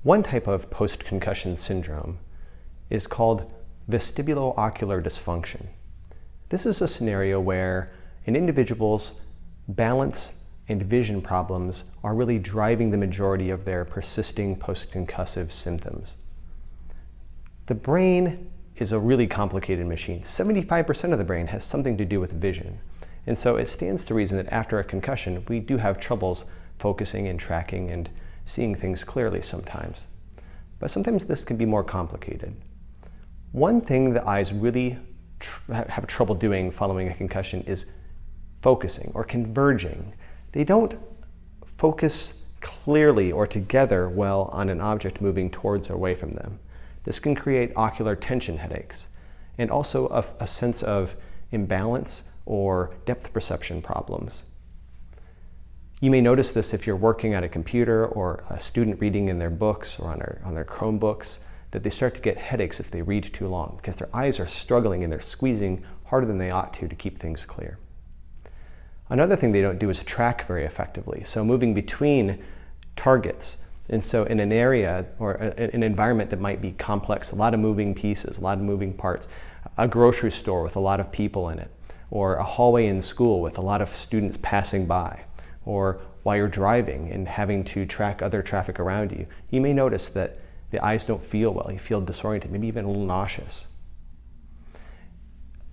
One type of post-concussion syndrome is called vestibulo-ocular dysfunction. This is a scenario where an individual's balance and vision problems are really driving the majority of their persisting post-concussive symptoms. The brain is a really complicated machine. 75% of the brain has something to do with vision. And so it stands to reason that after a concussion, we do have troubles focusing and tracking and seeing things clearly sometimes. But sometimes this can be more complicated. One thing that eyes really have trouble doing following a concussion is focusing or converging. They don't focus clearly or together well on an object moving towards or away from them. This can create ocular tension headaches and also a sense of imbalance or depth perception problems. You may notice this if you're working at a computer or a student reading in their books or on their Chromebooks, that they start to get headaches if they read too long because their eyes are struggling and they're squeezing harder than they ought to keep things clear. Another thing they don't do is track very effectively. So moving between targets, and so in an area or an environment that might be complex, a lot of moving pieces, a lot of moving parts, a grocery store with a lot of people in it, or a hallway in school with a lot of students passing by, or while you're driving and having to track other traffic around you, you may notice that the eyes don't feel well. You feel disoriented, maybe even a little nauseous.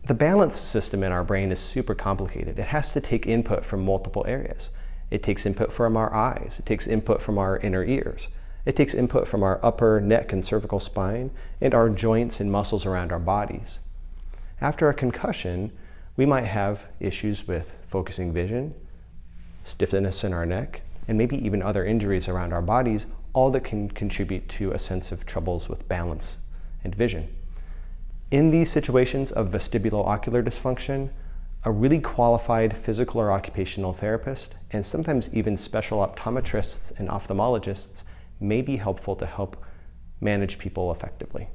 The balance system in our brain is super complicated. It has to take input from multiple areas. It takes input from our eyes. It takes input from our inner ears. It takes input from our upper neck and cervical spine and our joints and muscles around our bodies. After a concussion, we might have issues with focusing vision, stiffness in our neck, and maybe even other injuries around our bodies, all that can contribute to a sense of troubles with balance and vision. In these situations of vestibulo-ocular dysfunction, a really qualified physical or occupational therapist, and sometimes even special optometrists and ophthalmologists, may be helpful to help manage people effectively.